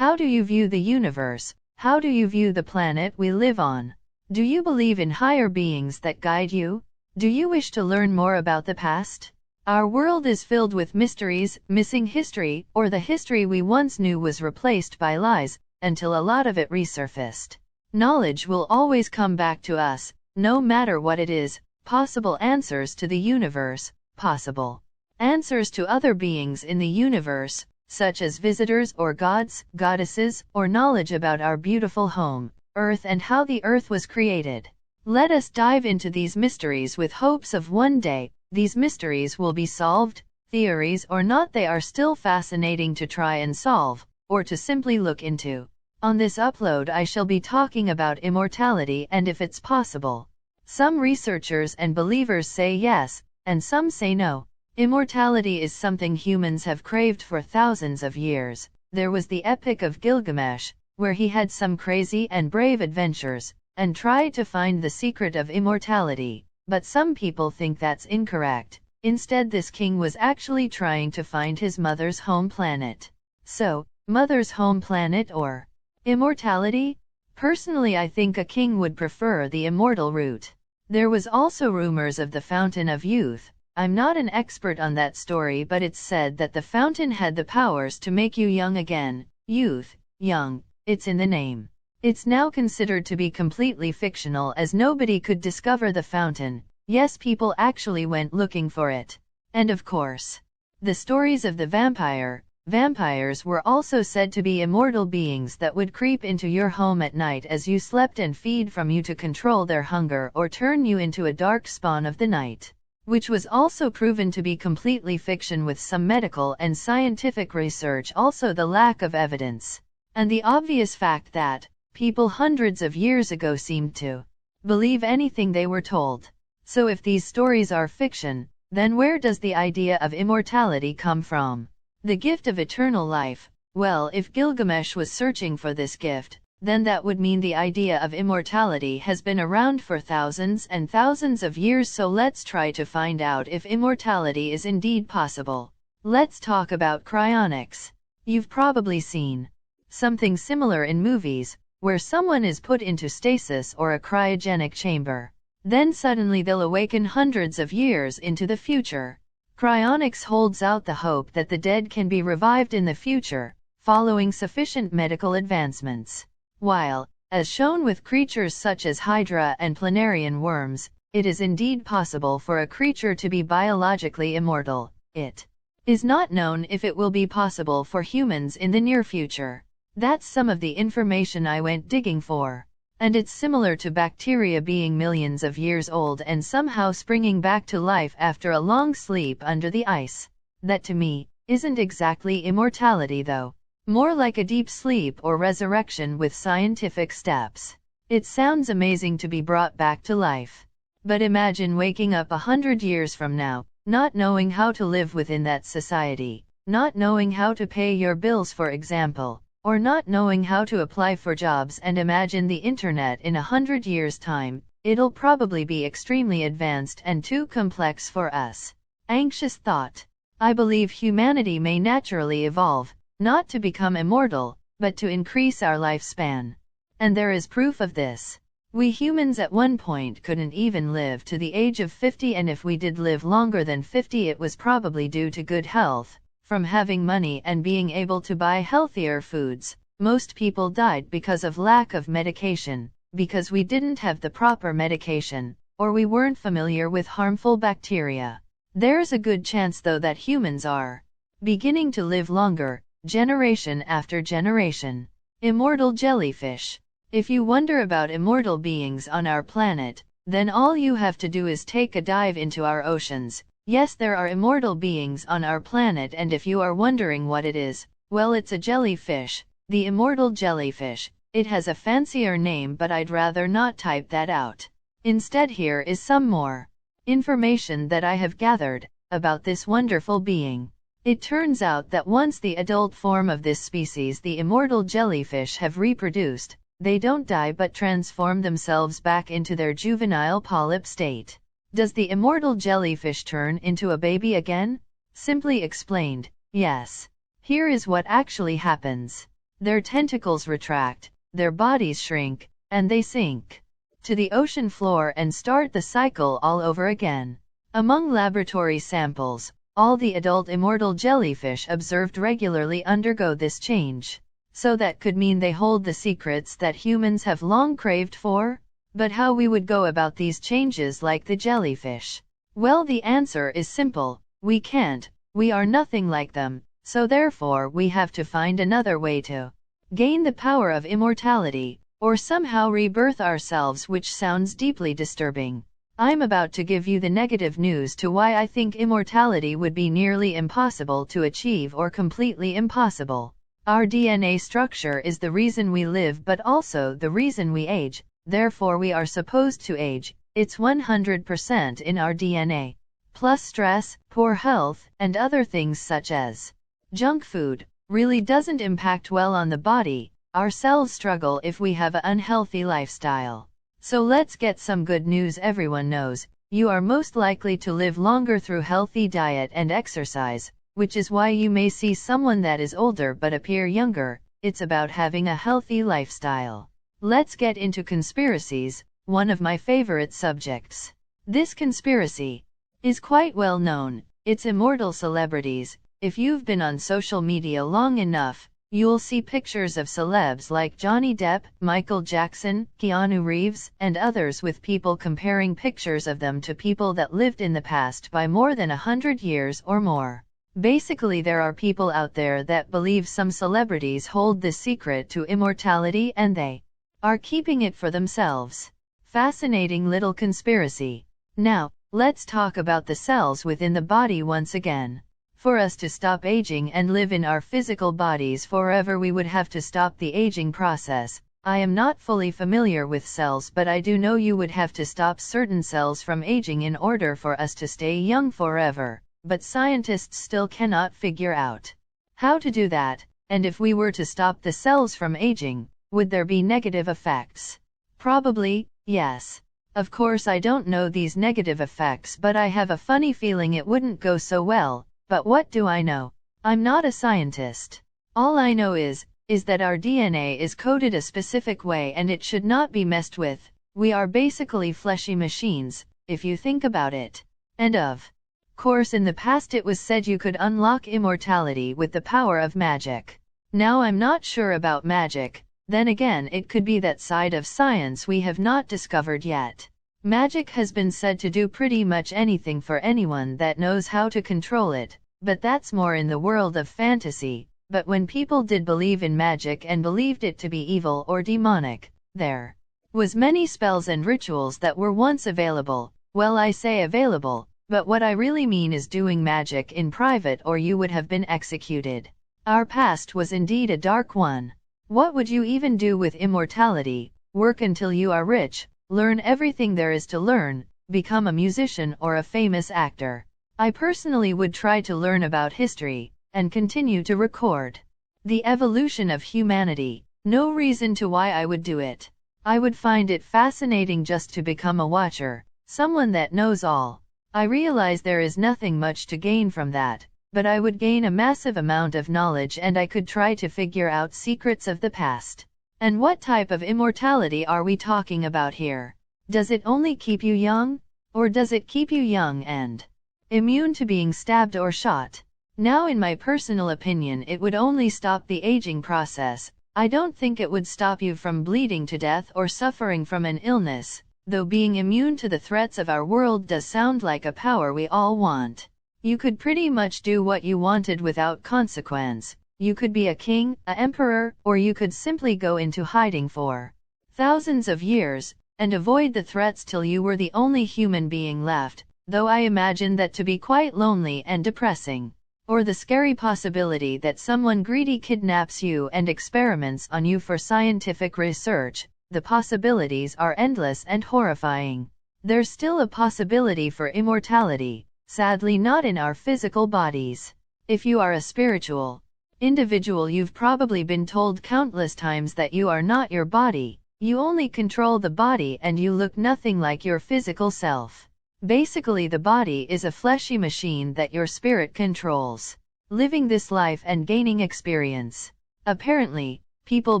How do you view the universe? How do you view the planet we live on? Do you believe in higher beings that guide you? Do you wish to learn more about the past? Our world is filled with mysteries, missing history, or the history we once knew was replaced by lies, until a lot of it resurfaced. Knowledge will always come back to us, no matter what it is. Possible answers to the universe, possible answers to other beings in the universe, such as visitors or gods, goddesses, or knowledge about our beautiful home, Earth, and how the Earth was created. Let us dive into these mysteries with hopes of one day these mysteries will be solved. Theories or not, they are still fascinating to try and solve, or to simply look into. On this upload I shall be talking about immortality and if it's possible. Some researchers and believers say yes, and some say no. Immortality is something humans have craved for thousands of years. There was the Epic of Gilgamesh, where he had some crazy and brave adventures, and tried to find the secret of immortality. But some people think that's incorrect. Instead, this king was actually trying to find his mother's home planet. So, mother's home planet or immortality? Personally, I think a king would prefer the immortal route. There was also rumors of the Fountain of Youth. I'm not an expert on that story, but it's said that the fountain had the powers to make you young again. Youth, young, it's in the name. It's now considered to be completely fictional as nobody could discover the fountain. Yes, people actually went looking for it. And of course, the stories of the vampire. Vampires were also said to be immortal beings that would creep into your home at night as you slept and feed from you to control their hunger or turn you into a dark spawn of the night, which was also proven to be completely fiction with some medical and scientific research, also the lack of evidence, and the obvious fact that people hundreds of years ago seemed to believe anything they were told. So if these stories are fiction, then where does the idea of immortality come from? The gift of eternal life. Well, if Gilgamesh was searching for this gift, then that would mean the idea of immortality has been around for thousands and thousands of years. So let's try to find out if immortality is indeed possible. Let's talk about cryonics. You've probably seen something similar in movies, where someone is put into stasis or a cryogenic chamber. Then suddenly they'll awaken hundreds of years into the future. Cryonics holds out the hope that the dead can be revived in the future, following sufficient medical advancements. While, as shown with creatures such as Hydra and planarian worms, it is indeed possible for a creature to be biologically immortal, it is not known if it will be possible for humans in the near future. That's some of the information I went digging for. And it's similar to bacteria being millions of years old and somehow springing back to life after a long sleep under the ice. That to me isn't exactly immortality though. More like a deep sleep or resurrection with scientific steps. It sounds amazing to be brought back to life. But imagine waking up 100 years from now, not knowing how to live within that society, not knowing how to pay your bills, for example, or not knowing how to apply for jobs. And imagine the internet in 100 years' time. It'll probably be extremely advanced and too complex for us. Anxious thought. I believe humanity may naturally evolve, not to become immortal, but to increase our lifespan. And there is proof of this. We humans at one point couldn't even live to the age of 50, and if we did live longer than 50, it was probably due to good health. From having money and being able to buy healthier foods. Most people died because of lack of medication, because we didn't have the proper medication, or we weren't familiar with harmful bacteria. There's a good chance though that humans are beginning to live longer, generation after generation. Immortal jellyfish. If you wonder about immortal beings on our planet, then all you have to do is take a dive into our oceans. Yes, there are immortal beings on our planet, and if you are wondering what it is, well, it's a jellyfish, the immortal jellyfish. It has a fancier name, but I'd rather not type that out. Instead, here is some more information that I have gathered about this wonderful being. It turns out that once the adult form of this species, the immortal jellyfish, have reproduced, they don't die but transform themselves back into their juvenile polyp state. Does the immortal jellyfish turn into a baby again? Simply explained, yes. Here is what actually happens. Their tentacles retract, their bodies shrink, and they sink to the ocean floor and start the cycle all over again. Among laboratory samples, all the adult immortal jellyfish observed regularly undergo this change. So that could mean they hold the secrets that humans have long craved for? But how we would go about these changes like the jellyfish? Well, the answer is simple. We can't. We are nothing like them, so therefore we have to find another way to gain the power of immortality, or somehow rebirth ourselves, which sounds deeply disturbing. I'm about to give you the negative news to why I think immortality would be nearly impossible to achieve or completely impossible. Our DNA structure is the reason we live, but also the reason we age, therefore we are supposed to age. It's 100% in our DNA. Plus stress, poor health, and other things such as junk food really doesn't impact well on the body. Our cells struggle if we have an unhealthy lifestyle. So let's get some good news. Everyone knows you are most likely to live longer through healthy diet and exercise, which is why you may see someone that is older but appear younger. It's about having a healthy lifestyle. Let's get into conspiracies, one of my favorite subjects. This conspiracy is quite well known. It's immortal celebrities. If you've been on social media long enough, you'll see pictures of celebs like Johnny Depp, Michael Jackson, Keanu Reeves, and others, with people comparing pictures of them to people that lived in the past by more than 100 years or more. Basically, there are people out there that believe some celebrities hold the secret to immortality and they are keeping it for themselves. Fascinating little conspiracy. Now, let's talk about the cells within the body once again. For us to stop aging and live in our physical bodies forever, we would have to stop the aging process. I am not fully familiar with cells, but I do know you would have to stop certain cells from aging in order for us to stay young forever. But scientists still cannot figure out how to do that. And if we were to stop the cells from aging, would there be negative effects? Probably, yes. Of course, I don't know these negative effects, but I have a funny feeling it wouldn't go so well. But what do I know? I'm not a scientist. All I know is that our DNA is coded a specific way and it should not be messed with. We are basically fleshy machines, if you think about it. And of course, in the past it was said you could unlock immortality with the power of magic. Now I'm not sure about magic. Then again, it could be that side of science we have not discovered yet. Magic has been said to do pretty much anything for anyone that knows how to control it, but that's more in the world of fantasy. But when people did believe in magic and believed it to be evil or demonic, there was many spells and rituals that were once available. Well, I say available, but what I really mean is doing magic in private or you would have been executed. Our past was indeed a dark one. What would you even do with immortality? Work until you are rich, learn everything there is to learn, become a musician or a famous actor. I personally would try to learn about history, and continue to record the evolution of humanity. No reason to why I would do it. I would find it fascinating just to become a watcher, someone that knows all. I realize there is nothing much to gain from that, but I would gain a massive amount of knowledge and I could try to figure out secrets of the past. And what type of immortality are we talking about here? Does it only keep you young? Or does it keep you young and immune to being stabbed or shot? Now, in my personal opinion, it would only stop the aging process. I don't think it would stop you from bleeding to death or suffering from an illness, though being immune to the threats of our world does sound like a power we all want. You could pretty much do what you wanted without consequence. You could be a king, an emperor, or you could simply go into hiding for thousands of years, and avoid the threats till you were the only human being left, though I imagine that to be quite lonely and depressing. Or the scary possibility that someone greedy kidnaps you and experiments on you for scientific research. The possibilities are endless and horrifying. There's still a possibility for immortality, sadly not in our physical bodies. If you are a spiritual individual, you've probably been told countless times that you are not your body. You only control the body and you look nothing like your physical self. Basically, the body is a fleshy machine that your spirit controls, living this life and gaining experience. Apparently, People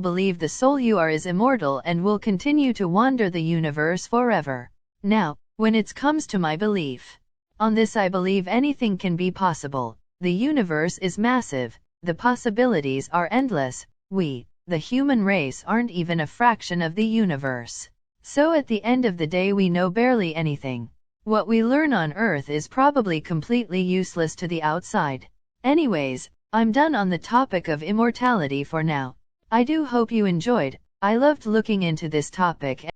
believe the soul you are is immortal and will continue to wander the universe forever. Now, when it comes to my belief on this, I believe anything can be possible. The universe is massive, the possibilities are endless, we, the human race, aren't even a fraction of the universe. So at the end of the day we know barely anything. What we learn on Earth is probably completely useless to the outside. Anyways, I'm done on the topic of immortality for now. I do hope you enjoyed. I loved looking into this topic.